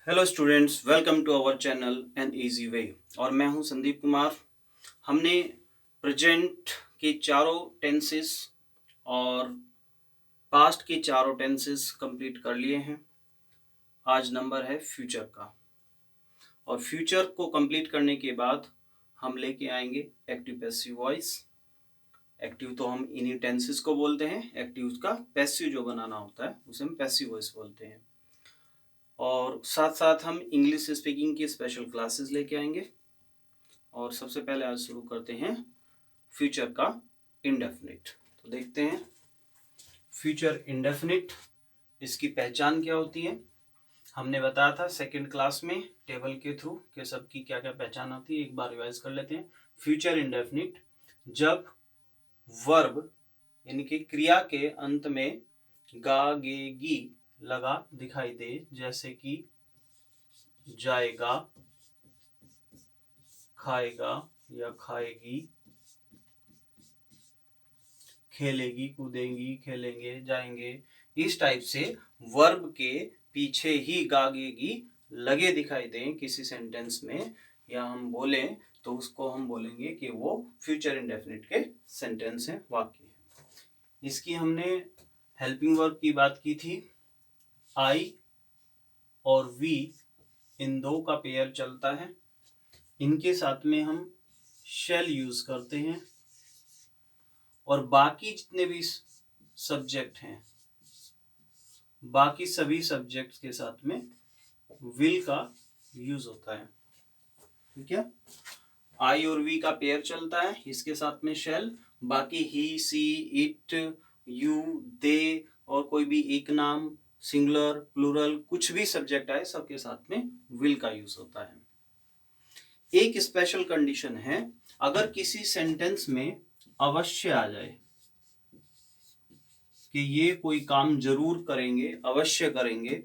Hello students, welcome to our channel an easy way. और मैं हूं संदीप कुमार। हमने प्रेजेंट के चारों टेंसेस और पास्ट के चारों टेंसेस कंप्लीट कर लिए हैं। आज नंबर है फ्यूचर का। और फ्यूचर को कंप्लीट करने के बाद हम लेके आएंगे एक्टिव पैसिव वॉइस। एक्टिव तो हम इन्हीं टेंसेस को बोलते हैं, एक्टिव का पैसिव जो बनाना होता है उसे हम पैसिव वॉइस बोलते हैं। और साथ साथ हम इंग्लिश स्पीकिंग की स्पेशल क्लासेस लेके आएंगे। और सबसे पहले आज शुरू करते हैं फ्यूचर का इंडेफिनिट। तो देखते हैं फ्यूचर इंडेफिनिट, इसकी पहचान क्या होती है। हमने बताया था सेकंड क्लास में टेबल के थ्रू कि सबकी क्या क्या पहचान होती है। एक बार रिवाइज कर लेते हैं। फ्यूचर इंडेफिनिट जब वर्ब यानी कि क्रिया के अंत में गा गे गी लगा दिखाई दे, जैसे कि जाएगा, खाएगा या खाएगी, खेलेगी, कूदेंगी, खेलेंगे, जाएंगे, इस टाइप से वर्ब के पीछे ही गागेगी लगे दिखाई दें किसी सेंटेंस में, या हम बोलें तो उसको हम बोलेंगे कि वो फ्यूचर इंडेफिनिट के सेंटेंस हैं, वाक्य हैं। इसकी हमने हेल्पिंग वर्ब की बात की थी। आई और वी, इन दो का पेयर चलता है। इनके साथ में हम शैल यूज करते हैं। और बाकी जितने भी सब्जेक्ट हैं, बाकी सभी सब्जेक्ट्स के साथ में विल का यूज होता है। ठीक है, आई और वी का पेयर चलता है, इसके साथ में शैल। बाकी ही, सी, इट, यू, दे और कोई भी एक नाम, सिंगुलर, प्लूरल, कुछ भी सब्जेक्ट आए सबके साथ में विल का यूज होता है। एक स्पेशल कंडीशन है, अगर किसी सेंटेंस में अवश्य आ जाए कि ये कोई काम जरूर करेंगे, अवश्य करेंगे,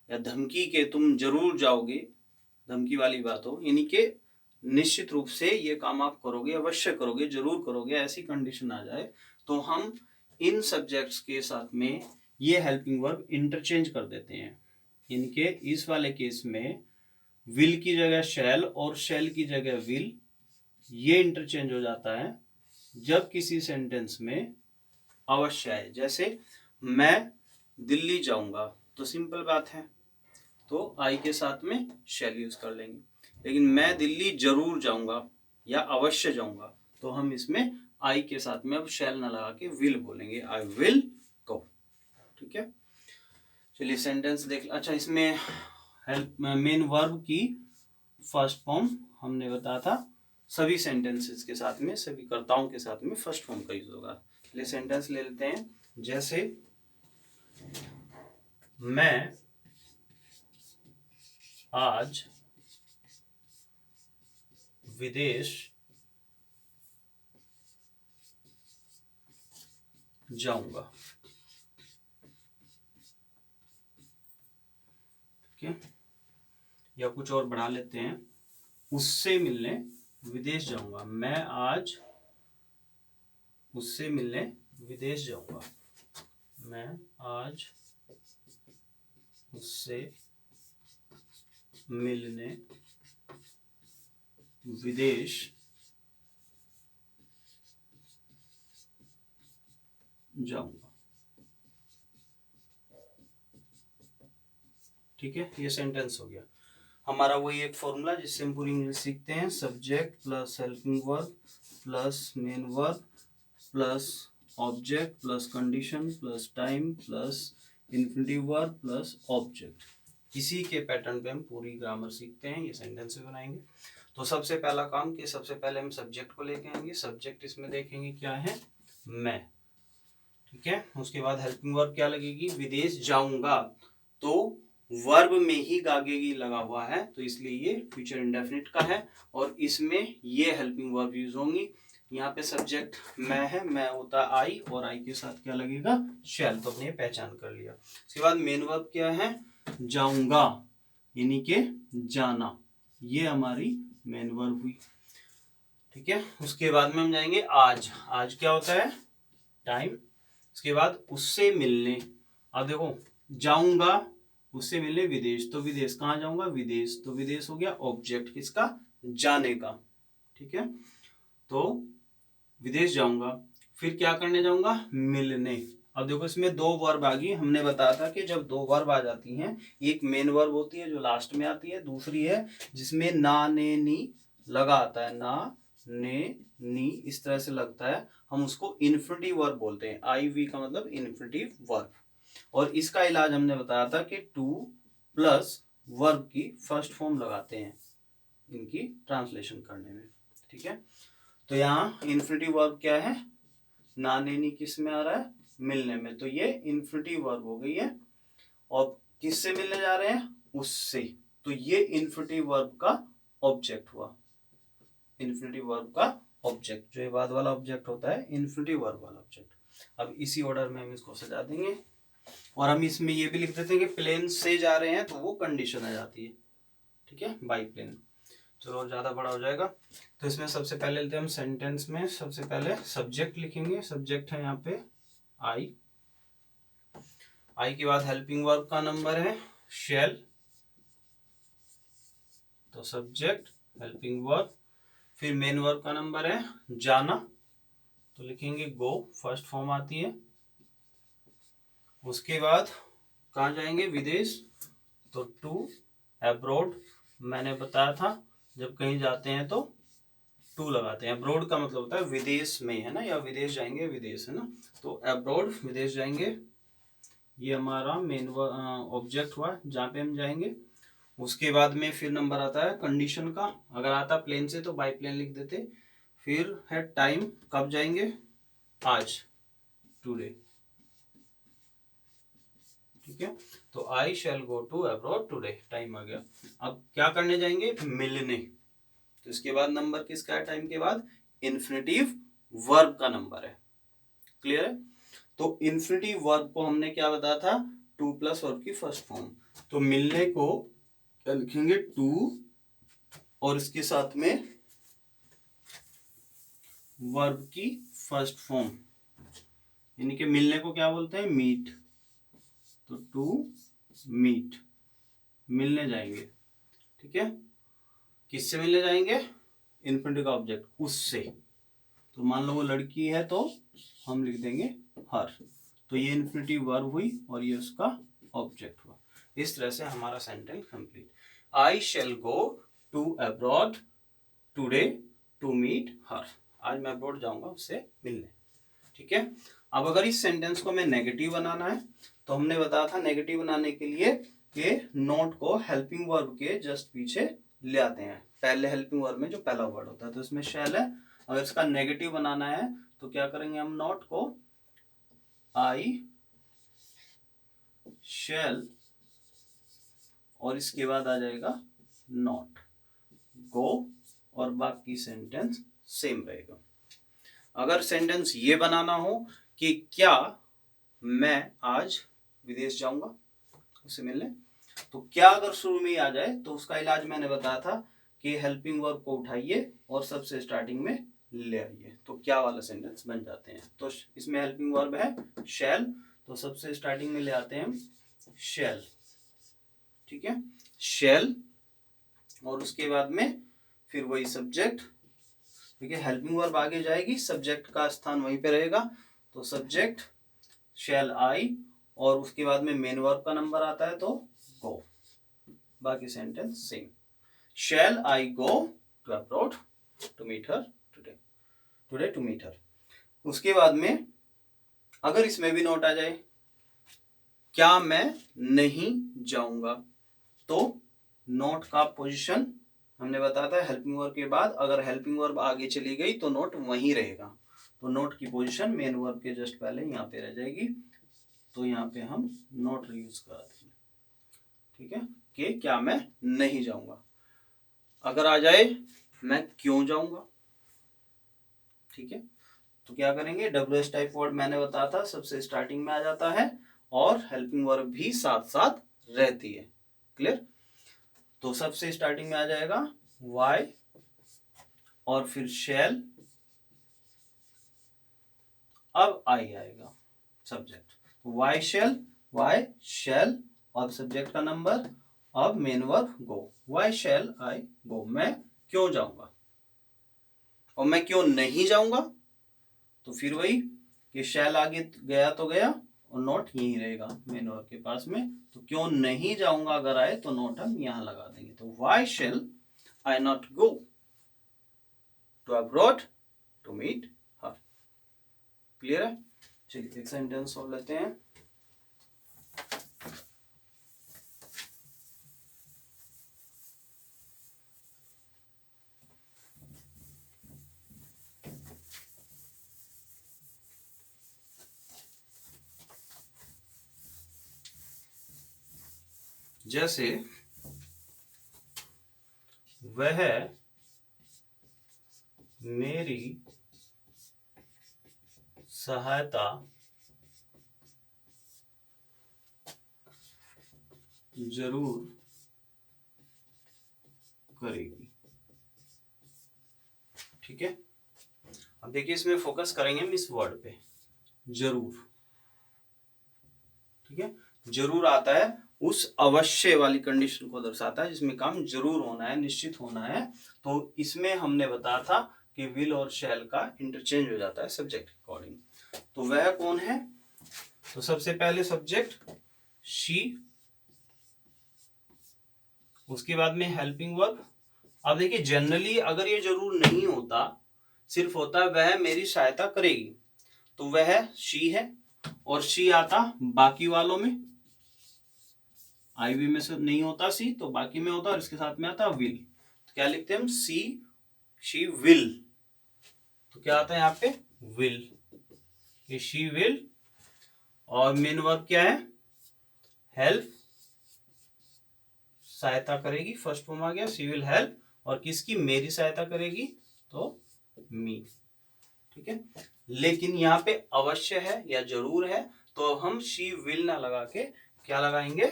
या धमकी के तुम जरूर जाओगे, धमकी वाली बात हो, यानी कि निश्चित रूप से ये काम आप करोगे, अवश्य करोगे, जरूर करोगे, ऐसी कंडीशन आ जाए तो हम इन सब्जेक्ट्स के साथ में ये हेल्पिंग वर्ब इंटरचेंज कर देते हैं। यानी कि इस वाले केस में विल की जगह शैल और शैल की जगह विल, ये इंटरचेंज हो जाता है जब किसी सेंटेंस में अवश्य आए। जैसे मैं दिल्ली जाऊंगा, तो सिंपल बात है, तो आई के साथ में शैल यूज कर लेंगे। लेकिन मैं दिल्ली जरूर जाऊंगा या अवश्य जाऊंगा, तो हम इसमें आई के साथ में अब शैल ना लगा के विल बोलेंगे, आई विल गो। ठीक है, चलिए सेंटेंस देख। अच्छा, इसमें हेल्प मेन वर्ब की फर्स्ट फॉर्म हमने बताया था, सभी सेंटेंसेस के साथ में, सभी कर्ताओं के साथ में फर्स्ट फॉर्म का यूज होगा। चलिए सेंटेंस ले लेते हैं। जैसे मैं आज विदेश जाऊंगा। ठीक है, या कुछ और बढ़ा लेते हैं, उससे मिलने विदेश जाऊंगा। मैं आज उससे मिलने विदेश जाऊंगा। मैं आज उससे मिलने विदेश जाऊंगा। ठीक है, ये सेंटेंस हो गया हमारा। वही एक फॉर्मूला जिससे हम पूरी इंग्लिश सीखते हैं, subject plus helping verb plus main verb plus object plus condition plus time plus infinitive verb plus object. इसी के पैटर्न पे हम पूरी ग्रामर सीखते हैं, ये सेंटेंस भी बनाएंगे। तो सबसे पहला काम कि सबसे पहले हम सब्जेक्ट को लेके आएंगे। सब्जेक्ट इसमें देखेंगे क्या है, मैं। ठीक है, उसके बाद हेल्पिंग वर्ब क्या लगेगी, विदेश जाऊंगा। तो वर्ब में ही गागेगी लगा हुआ है, तो इसलिए ये फ्यूचर इंडेफिनिट का है और इसमें ये हेल्पिंग वर्ब यूज होंगी। यहाँ पे सब्जेक्ट मैं है, मैं होता आई और आई के साथ क्या लगेगा, शैल। तो हमने पहचान कर लिया। उसके बाद मेन वर्ब क्या है, जाऊंगा, यानी के जाना, ये हमारी मेन वर्ब हुई। ठीक है, उसके बाद में हम जाएंगे आज। आज क्या होता है, टाइम। उसके बाद उससे मिलने। अब देखो, जाऊंगा उससे मिलने विदेश, तो विदेश कहाँ जाऊंगा, विदेश, तो विदेश हो गया ऑब्जेक्ट किसका, जाने का। ठीक है, तो विदेश जाऊंगा, फिर क्या करने जाऊंगा, मिलने। अब देखो इसमें दो वर्ब आ गई, हमने बताया था कि जब दो वर्ब आ जाती हैं, एक मेन वर्ब होती है जो लास्ट में आती है, दूसरी है जिसमें ना ने नी लगा आता है, ना ने नी इस तरह से लगता है, हम उसको इन्फिनिटिव वर्ब बोलते हैं। आई वी का मतलब इन्फिनिटिव वर्ब। और इसका इलाज हमने बताया था कि टू प्लस वर्ब की फर्स्ट फॉर्म लगाते हैं इनकी ट्रांसलेशन करने में। ठीक है, तो यहाँ इन्फिनिटिव वर्ब क्या है, ना ने नी किस में आ रहा है, मिलने में, तो ये इन्फिनिटिव वर्ब हो गई है। और किससे मिलने जा रहे हैं, उससे, तो ये इन्फिनिटिव वर्ब का ऑब्जेक्ट हुआ। इन्फिनिटिव वर्ब का ऑब्जेक्ट, जो ये बाद वाला ऑब्जेक्ट होता है, इन्फिनिटिव वर्ब वाला ऑब्जेक्ट। अब इसी ऑर्डर में हम इसको सजा देंगे, और हम इसमें ये भी लिख देते हैं कि प्लेन से जा रहे हैं तो वो कंडीशन आ जाती है। ठीक है, बाई प्लेन। चलो ज्यादा बड़ा हो जाएगा, तो इसमें सबसे पहले लेते हैं हम सेंटेंस में, सबसे पहले सब्जेक्ट लिखेंगे। सब्जेक्ट है यहाँ पे आई, आई के बाद हेल्पिंग वर्ब का नंबर है शेल, तो सब्जेक्ट हेल्पिंग वर्ब, फिर मेन वर्ब का नंबर है जाना, तो लिखेंगे गो, फर्स्ट फॉर्म आती है। उसके बाद कहाँ जाएंगे, विदेश, तो टू अब्रॉड, मैंने बताया था जब कहीं जाते हैं तो टू लगाते हैं। अब्रॉड का मतलब होता है विदेश में, है ना, या विदेश जाएंगे, विदेश, है ना, तो अब्रॉड विदेश जाएंगे, ये हमारा मेन ऑब्जेक्ट हुआ जहाँ पे हम जाएंगे। उसके बाद में फिर नंबर आता है कंडीशन का, अगर आता प्लेन से तो बाई प्लेन लिख देते। फिर है टाइम, कब जाएंगे, आज, टुडे। ठीक है, तो I shall go to abroad today, time आ गया। अब क्या करने जाएंगे, मिलने, तो इसके बाद नंबर किसका है, टाइम के बाद इन्फिनिटिव वर्ब का नंबर है। क्लियर है, तो इन्फिनिटिव वर्ब को हमने क्या बताया था, टू प्लस वर्ब की फर्स्ट फॉर्म, तो मिलने को क्या लिखेंगे, टू, और इसके साथ में वर्ब की फर्स्ट फॉर्म, यानी कि मिलने को क्या बोलते हैं, मीट, तो टू मीट, मिलने जाएंगे। ठीक है, किससे मिलने जाएंगे, इन्फिनिटिव का ऑब्जेक्ट, उससे, तो मान लो वो लड़की है तो हम लिख देंगे हर, तो ये इन्फिनिटिव वर्ब हुई और ये उसका ऑब्जेक्ट हुआ। इस तरह से हमारा sentence complete. I shall go to abroad today to meet her, आज मैं अब्रॉड जाऊंगा उससे मिलने। ठीक है, अब अगर इस सेंटेंस को मैं नेगेटिव बनाना है, तो हमने बताया था नेगेटिव बनाने के लिए कि नोट को हेल्पिंग वर्ब के जस्ट पीछे ले आते हैं, पहले हेल्पिंग वर्ब में जो पहला वर्ड होता है, तो इसमें शैल है। अगर इसका नेगेटिव बनाना है तो क्या करेंगे, हम नोट को आई शैल, और इसके बाद आ जाएगा नॉट, गो, और बाकी सेंटेंस सेम रहेगा। अगर सेंटेंस ये बनाना हो कि क्या मैं आज विदेश जाऊंगा उससे मिलने, तो क्या अगर शुरू में ही आ जाए तो उसका इलाज मैंने बताया था कि हेल्पिंग वर्ब को उठाइए और सबसे स्टार्टिंग में ले आइए, तो क्या वाला सेंटेंस बन जाते हैं। तो इसमें हेल्पिंग वर्ब है शैल, तो सबसे स्टार्टिंग में ले आते हैं हम शैल। ठीक है, शैल, और उसके बाद में फिर वही सब्जेक्ट। ठीक है, हेल्पिंग वर्ब आगे जाएगी, सब्जेक्ट का स्थान वहीं पे रहेगा, तो सब्जेक्ट शैल आई, और उसके बाद में मेन वर्ब का नंबर आता है तो गो, बाकी sentence same. Shall I go to abroad to meet her today, today to meet her. उसके बाद में अगर इसमें भी नोट आ जाए, क्या मैं नहीं जाऊंगा, तो नोट का पोजीशन हमने बताया था हेल्पिंग वर्ब के बाद अगर हेल्पिंग वर्ब आगे चली गई तो नोट वहीं रहेगा, तो नोट की पोजीशन मेन वर्ब के जस्ट पहले यहाँ पे रह जाएगी, तो यहाँ पे हम नोट यूज कराते हैं। ठीक है, कि क्या मैं नहीं जाऊंगा। अगर आ जाए मैं क्यों जाऊंगा, ठीक है, तो क्या करेंगे, डब्ल्यूएच टाइप वर्ड मैंने बताया था सबसे स्टार्टिंग में आ जाता है, और हेल्पिंग वर्ब भी साथ साथ रहती है। क्लियर, तो सबसे स्टार्टिंग में आ जाएगा वाई, और फिर शैल, अब आई आएगा सब्जेक्ट, वाई शैल, वाई शैल अब सब्जेक्ट का नंबर, अब main verb go. Y shall I गो, मैं क्यों जाऊंगा। और मैं क्यों नहीं जाऊंगा, तो फिर वही कि शैल आगे गया तो गया और नोट यही रहेगा मेन वर्ब के पास में। तो क्यों नहीं जाऊंगा अगर आए तो नोट हम यहां लगा देंगे। तो why shall I not go to abroad to meet her. Clear है। चलिए एक सेंटेंस और लेते हैं। जैसे वह मेरी सहायता जरूर करेगी। ठीक है। अब देखिए इसमें फोकस करेंगे हम इस वर्ड पे, जरूर। ठीक है। जरूर आता है उस अवश्य वाली कंडीशन को दर्शाता है जिसमें काम जरूर होना है, निश्चित होना है। तो इसमें हमने बताया था कि विल और शैल का इंटरचेंज हो जाता है सब्जेक्ट के अकॉर्डिंग। तो वह कौन है, तो सबसे पहले सब्जेक्ट शी, उसके बाद में हेल्पिंग वर्ब। अब देखिए जनरली अगर ये जरूर नहीं होता, सिर्फ होता वह मेरी सहायता करेगी, तो वह शी है। और शी आता बाकी वालों में, आईवी में से नहीं होता सी, तो बाकी में होता और इसके साथ में आता विल। तो क्या लिखते हैं हम, शी विल। तो क्या आता है यहाँ पे, विल, ये शी विल। और मेन वर्ब क्या है, हेल्प, सहायता करेगी, फर्स्ट फॉर्म आ गया, शी विल हेल्प। और किसकी, मेरी सहायता करेगी, तो मी। ठीक है। लेकिन यहाँ पे अवश्य है या जरूर है, तो हम शी विल ना लगा के क्या लगाएंगे,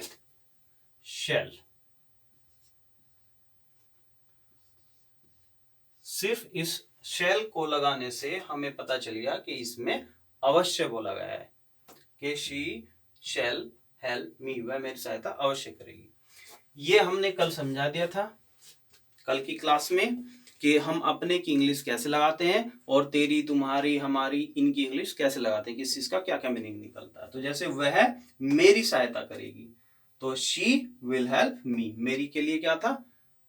शैल। सिर्फ इस शैल को लगाने से हमें पता चल गया कि इसमें अवश्य बोला गया है कि शी शैल हेल्प मी, वह मेरी सहायता अवश्य करेगी। ये हमने कल समझा दिया था, कल की क्लास में, कि हम अपने की इंग्लिश कैसे लगाते हैं और तेरी तुम्हारी हमारी इनकी इंग्लिश कैसे लगाते हैं, किस चीज का क्या क्या मीनिंग निकलता है। तो जैसे वह मेरी सहायता करेगी, तो शी विल हेल्प मी। मेरी के लिए क्या था,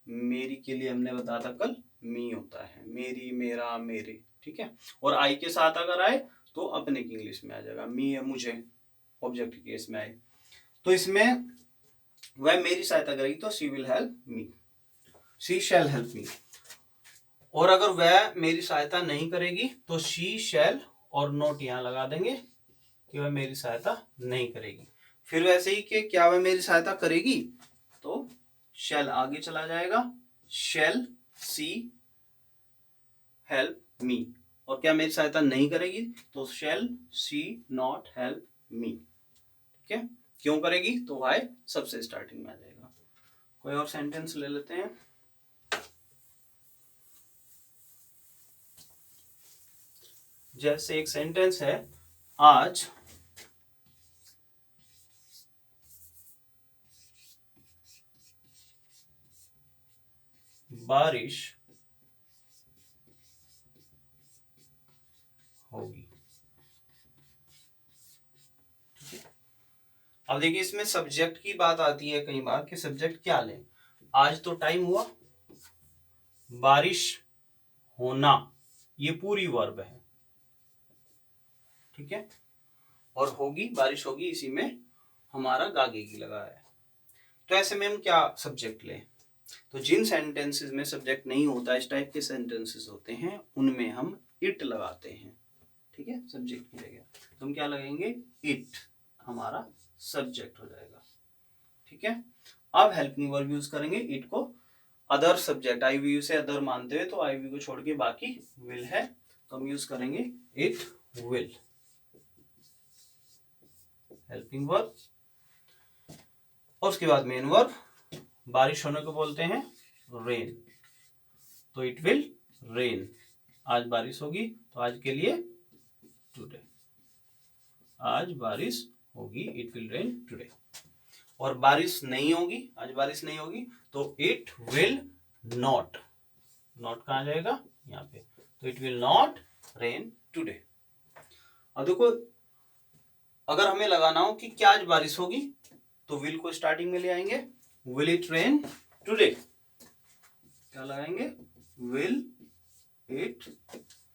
मेरी के लिए हमने बताया था कल मी होता है, मेरी, मेरा, मेरे। ठीक है। और आई के साथ अगर आए तो अपने की इंग्लिश में आ जाएगा, मी है मुझे, ऑब्जेक्ट केस में आए। तो इसमें वह मेरी सहायता करेगी तो she will help me, she shell help me. और अगर वह मेरी सहायता नहीं करेगी तो शी शैल और नोट यहां लगा देंगे कि वह मेरी सहायता नहीं करेगी। फिर वैसे ही कि क्या वह मेरी सहायता करेगी, तो शैल आगे चला जाएगा, शैल सी हेल्प मी। और क्या मेरी सहायता नहीं करेगी, तो शैल सी नॉट हेल्प मी। ठीक है। क्यों करेगी, तो वाई सबसे स्टार्टिंग में आ जाएगा। कोई और सेंटेंस ले लेते हैं। जैसे एक सेंटेंस है, आज बारिश होगी। अब देखिए इसमें सब्जेक्ट की बात आती है कई बार कि सब्जेक्ट क्या लें। आज तो टाइम हुआ, बारिश होना ये पूरी वर्ब है। ठीक है। और होगी, बारिश होगी, इसी में हमारा गागेगी लगा है। तो ऐसे में हम क्या सब्जेक्ट लें, तो जिन सेंटेंसेस में सब्जेक्ट नहीं होता, इस टाइप के सेंटेंसेस होते हैं, उनमें हम इट लगाते हैं। ठीक है, सब्जेक्ट की जगह तो हम क्या लगाएंगे, इट हमारा सब्जेक्ट हो जाएगा। ठीक है। अब हेल्पिंग वर्ब यूज करेंगे इट को other subject I we you से अदर मानते हुए, तो आई वी को छोड़ के बाकी विल है, तो हम यूज करेंगे इट विल, हेल्पिंग वर्ब। और उसके बाद मेन वर्ब, बारिश होने को बोलते हैं रेन, तो इट विल रेन, आज बारिश होगी, तो आज के लिए टुडे, आज बारिश होगी, इट विल रेन टुडे। और बारिश नहीं होगी, आज बारिश नहीं होगी, तो इट विल नॉट, नॉट कहाँ जाएगा, यहाँ पे, तो it will not rain today. अब देखो अगर हमें लगाना हो कि क्या आज बारिश होगी, तो विल को स्टार्टिंग में ले आएंगे, विल इट रेन टुडे, क्या लगाएंगे, विल इट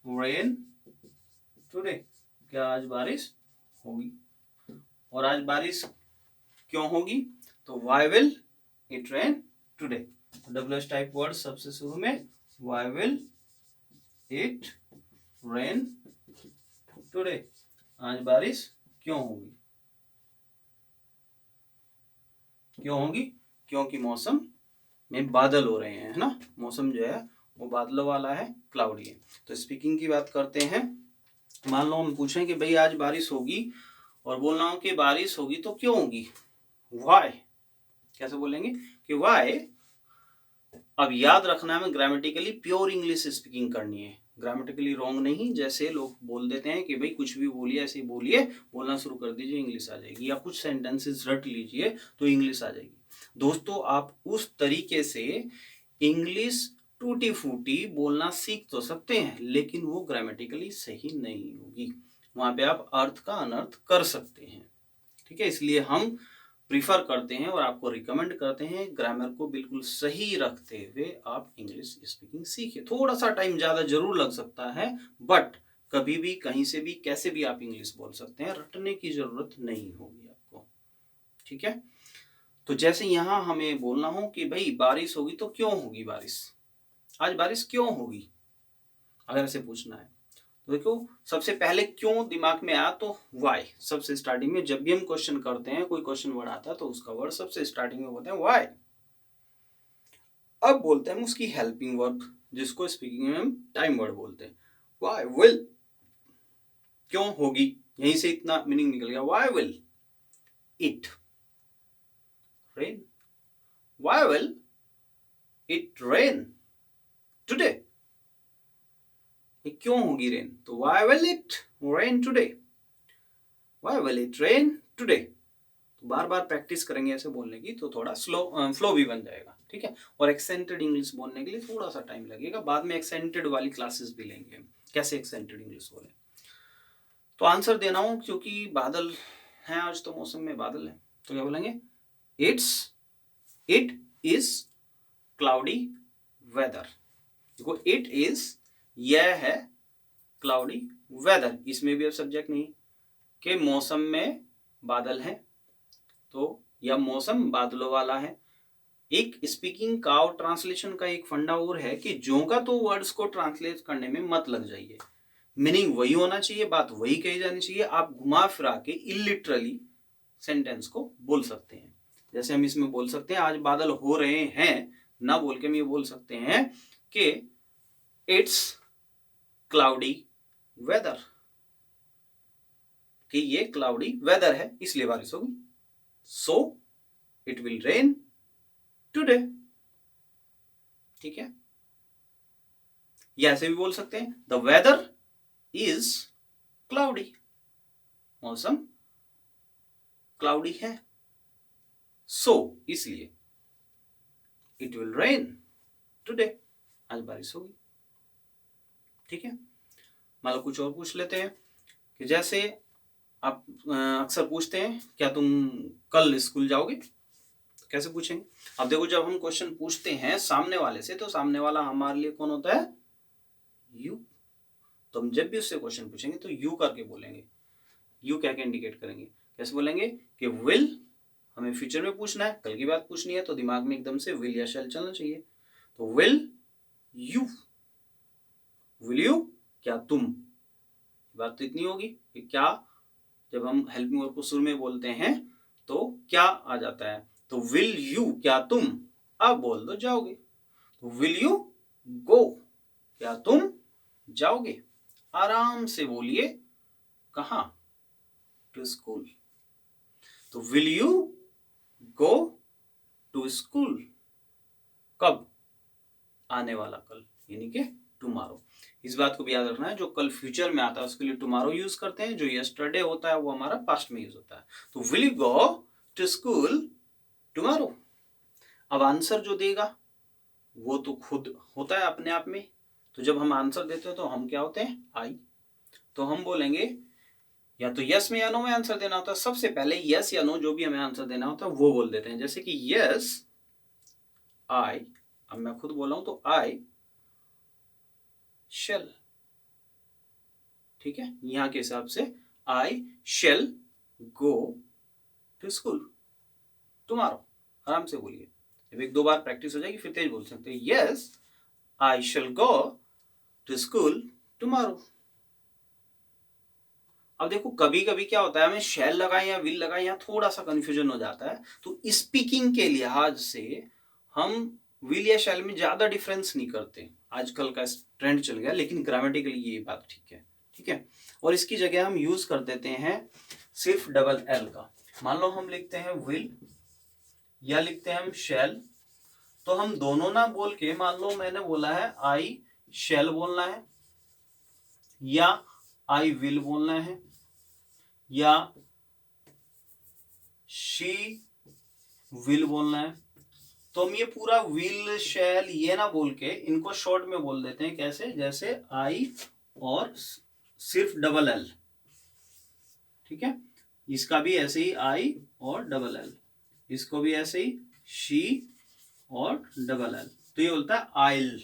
रेन टुडे, क्या आज बारिश होगी। और आज बारिश क्यों होगी, तो why will it rain today, WH type word सबसे शुरू में, why will it rain today, आज बारिश क्यों होगी, क्यों होगी, क्योंकि मौसम में बादल हो रहे हैं, है ना, मौसम जो है वो बादलों वाला है, क्लाउडी है। तो स्पीकिंग की बात करते हैं, मान लो हम पूछें कि भाई आज बारिश होगी, और बोलना हो कि बारिश होगी तो क्यों होगी, वाई, कैसे बोलेंगे कि वाई। अब याद रखना है, ग्रामेटिकली प्योर इंग्लिश स्पीकिंग करनी है, ग्रामेटिकली रॉन्ग नहीं, जैसे लोग बोल देते हैं कि भाई कुछ भी बोलिए, ऐसे ही बोलिए, बोलना शुरू कर दीजिए, इंग्लिश आ जाएगी, या कुछ सेंटेंसेस रट लीजिए तो इंग्लिश आ जाएगी। दोस्तों आप उस तरीके से इंग्लिश टूटी फूटी बोलना सीख तो सकते हैं, लेकिन वो ग्रामेटिकली सही नहीं होगी, वहां पे आप अर्थ का अनर्थ कर सकते हैं, ठीक है। इसलिए हम प्रीफर करते हैं और आपको रिकमेंड करते हैं ग्रामर को बिल्कुल सही रखते हुए आप इंग्लिश स्पीकिंग सीखें। थोड़ा सा टाइम ज़्यादा जरूर लग सकता है, बट कभी भी कहीं से भी कैसे भी आप इंग्लिश बोल सकते हैं, रटने की जरूरत नहीं होगी आपको, ठीक है। तो जैसे यहाँ हमें बोलना हो कि भाई बारिश होगी तो क्यों होगी बारिश, आज बारिश क्यों होगी, अगर ऐसे पूछना है तो देखो सबसे पहले क्यों दिमाग में आया, तो वाई सबसे स्टार्टिंग में, जब भी हम क्वेश्चन करते हैं, कोई क्वेश्चन वर्ड आता है तो उसका वर्ड सबसे स्टार्टिंग में बोलते हैं वाई। अब बोलते हैं उसकी हेल्पिंग वर्ब, जिसको स्पीकिंग में हम टाइम वर्ड बोलते हैं, वाई विल, क्यों होगी, यहीं से इतना मीनिंग निकल गया, why will it rain, why will it rain today, क्यों होगी रेन, तो why will it rain today, why will it rain today. तो बार बार प्रैक्टिस करेंगे ऐसे बोलने की तो थोड़ा फ्लो भी बन जाएगा, ठीक है। और एक्सेंटेड इंग्लिश बोलने के लिए थोड़ा सा टाइम लगेगा, बाद में एक्सेंटेड वाली क्लासेस भी लेंगे, कैसे एक्सेंटेड इंग्लिश बोले। तो आंसर देना हो, क्योंकि बादल है आज, तो मौसम में बादल है, तो क्या बोलेंगे, इट इज क्लाउडी वेदर। देखो इट इज, यह है, क्लाउडी वेदर, इसमें भी अब सब्जेक्ट नहीं कि मौसम में बादल है, तो यह मौसम बादलों वाला है। एक स्पीकिंग का और ट्रांसलेशन का एक फंडा और है कि जो का तो वर्ड्स को ट्रांसलेट करने में मत लग जाइए, मीनिंग वही होना चाहिए, बात वही कही जानी चाहिए, आप घुमा फिरा के इलिटरली सेंटेंस को बोल सकते हैं। जैसे हम इसमें बोल सकते हैं आज बादल हो रहे हैं, ना बोल के हम ये बोल सकते हैं कि इट्स क्लाउडी वेदर, कि ये क्लाउडी वेदर है इसलिए बारिश होगी, so it will rain today, ठीक है। या ऐसे भी बोल सकते हैं द वेदर इज क्लाउडी, मौसम क्लाउडी है, सो इसलिए इट विल रेन टुडे, आज बारिश होगी, ठीक है। मान लो कुछ और पूछ लेते हैं कि जैसे आप अक्सर पूछते हैं क्या तुम कल स्कूल जाओगे, तो कैसे पूछेंगे। अब देखो जब हम क्वेश्चन पूछते हैं सामने वाले से, तो सामने वाला हमारे लिए कौन होता है, यू। तो हम जब भी उससे क्वेश्चन पूछेंगे तो यू करके बोलेंगे, यू क्या क्या इंडिकेट करेंगे, कैसे बोलेंगे कि विल, हमें फ्यूचर में पूछना है, कल की बात पूछनी है, तो दिमाग में एकदम से विल या शैल चलना चाहिए, तो विल यू, विल यू क्या तुम, बात तो इतनी होगी कि क्या, जब हम हेल्पिंग वर्ब को शुरू में बोलते हैं तो क्या आ जाता है, तो विल यू क्या तुम, अब बोल दो जाओगे, तो विल यू गो क्या तुम जाओगे, आराम से बोलिए, कहां, टू स्कूल, तो will you go to school, कब, आने वाला कल, यानी कि टुमारो। इस बात को भी याद रखना है, जो कल फ्यूचर में आता है उसके लिए टुमारो यूज करते हैं, जो यस्टरडे होता है वो हमारा पास्ट में यूज होता है। तो will you go to school tomorrow. अब आंसर जो देगा वो तो खुद होता है अपने आप में, तो जब हम आंसर देते हैं तो हम क्या होते हैं, आई। तो हम बोलेंगे या तो यस में या नो में आंसर देना होता है। सबसे पहले यस या नो जो भी हमें आंसर देना होता है वो बोल देते हैं, जैसे कि यस आई, अब मैं खुद बोला हूं तो आई शेल, ठीक है, यहां के हिसाब से I shall go to school tomorrow. आराम से बोलिए, जब एक दो बार प्रैक्टिस हो जाएगी फिर तेज बोल सकते हैं, yes I shall go to school tomorrow. अब देखो कभी कभी क्या होता है, हमें शैल लगाएं या विल लगाएं, यहाँ थोड़ा सा कंफ्यूजन हो जाता है। तो स्पीकिंग के लिहाज से हम विल या शैल में ज्यादा डिफरेंस नहीं करते, आजकल का ट्रेंड चल गया, लेकिन ग्रामेटिकली ये बात ठीक है, ठीक है। और इसकी जगह हम यूज कर देते हैं सिर्फ डबल एल का। मान लो हम लिखते हैं विल या लिखते हैं हम शैल, तो हम दोनों ना बोल के, मान लो मैंने बोला है आई शैल बोलना है या आई विल बोलना है या शी विल बोलना है, तो हम ये पूरा विल शैल ये ना बोल के इनको शॉर्ट में बोल देते हैं। कैसे, जैसे आई और सिर्फ डबल एल, ठीक है। इसका भी ऐसे ही आई और डबल एल, इसको भी ऐसे ही शी और डबल एल, तो ये बोलता है आइल।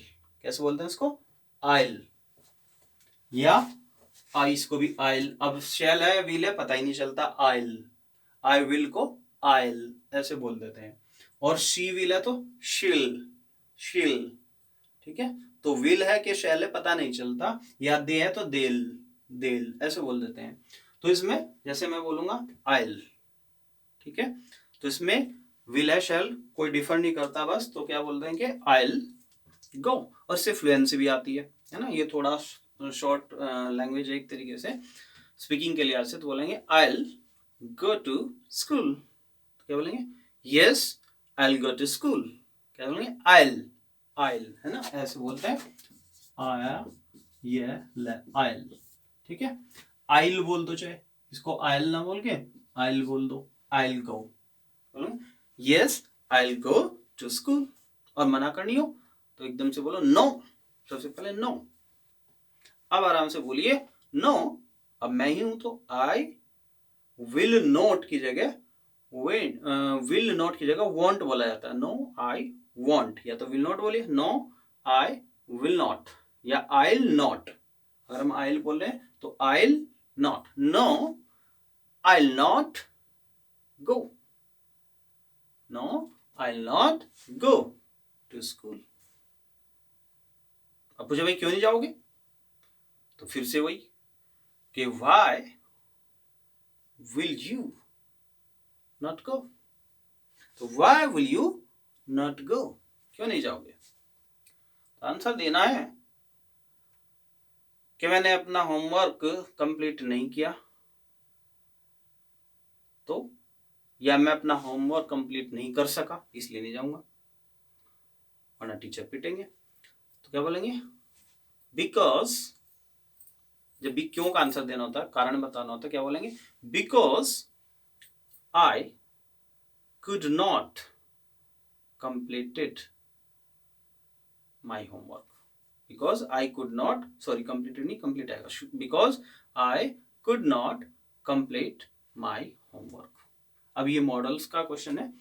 कैसे बोलते हैं इसको, आइल। या आई, इसको भी आइल। अब शैल है या विल है पता ही नहीं चलता, आइल, आई विल को आइल ऐसे बोल देते हैं। और शी विल है तो शिल, शिल, ठीक है। तो विल है कि शैल है पता नहीं चलता, या दे है तो देल, देल ऐसे बोल देते हैं। तो इसमें जैसे मैं बोलूंगा आइल, ठीक है, तो इसमें विल है शैल कोई डिफर नहीं करता, बस तो क्या बोलते हैं कि आइल गो। और इससे फ्लुएंसी भी आती है ना, ये थोड़ा शॉर्ट लैंग्वेज है एक तरीके से स्पीकिंग के लिहाज से। तो बोलेंगे I'll go to school, क्या बोलेंगे, yes I'll go to school, क्या बोलेंगे, I'll है ना, ऐसे बोलते हैं, आया ये I'll, ठीक है। I'll बोल दो, चाहे इसको I'll ना बोल के I'll बोल दो, I'll go, yes I'll go to school। और मना करनी हो तो एकदम से बोलो नो, सबसे पहले नो। अब आराम से बोलिए नो, अब मैं ही हूं तो आई विल नॉट की जगह विल नॉट की जगह वॉन्ट बोला जाता है। नो आई वॉन्ट, या तो विल नॉट बोलिए, नो आई विल नॉट, या आइल नॉट। अगर हम आइल बोल रहे हैं तो I'll not, no I'll not go, no I'll not go to school. अब पूछे भाई क्यों नहीं जाओगे, तो फिर से वही कि why will you not go, तो why will you not go, क्यों नहीं जाओगे। तो आंसर देना है कि मैंने अपना होमवर्क कंप्लीट नहीं किया, तो या मैं अपना होमवर्क कंप्लीट नहीं कर सका इसलिए नहीं जाऊंगा, वरना टीचर पिटेंगे। तो क्या बोलेंगे, बिकॉज, जब भी क्यों का आंसर देना होता है, कारण बताना होता है, क्या बोलेंगे, because I could not completed my homework, because I could not, sorry completed नहीं, कंप्लीट आएगा, because I could not complete my homework. अब ये मॉडल्स का क्वेश्चन है,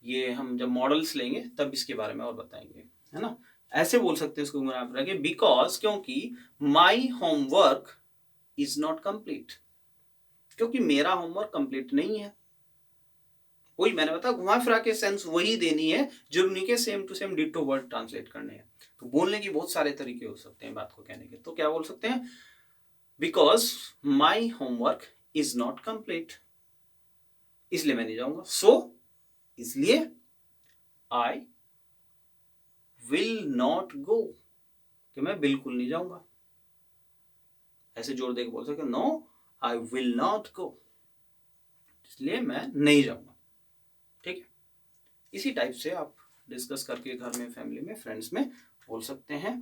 ये हम जब मॉडल्स लेंगे तब इसके बारे में और बताएंगे, है ना। ऐसे बोल सकते हैं इसको घुमा के, बिकॉज क्योंकि my homework is not complete, क्योंकि मेरा होमवर्क कंप्लीट नहीं है। वही मैंने बताया, घुमा फिरा के सेंस वही देनी है, जरूरी के same to same ditto word translate करने हैं। तो बोलने की बहुत सारे तरीके हो सकते हैं बात को कहने के। तो क्या बोल सकते हैं, because my homework is not complete, इसलिए मैं नहीं जाऊंगा, सो इसलिए आई विल नॉट गो, कि मैं बिल्कुल नहीं जाऊंगा। ऐसे जोर देकर बोल सकते, no I will not go, इसलिए मैं नहीं जाऊंगा, ठीक है। इसी टाइप से आप डिस्कस करके घर में, फैमिली में, फ्रेंड्स में बोल सकते हैं।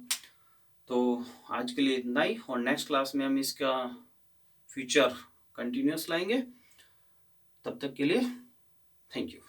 तो आज के लिए इतना ही, और नेक्स्ट क्लास में हम इसका फीचर कंटिन्यूअस लाएंगे। तब तक के लिए थैंक यू।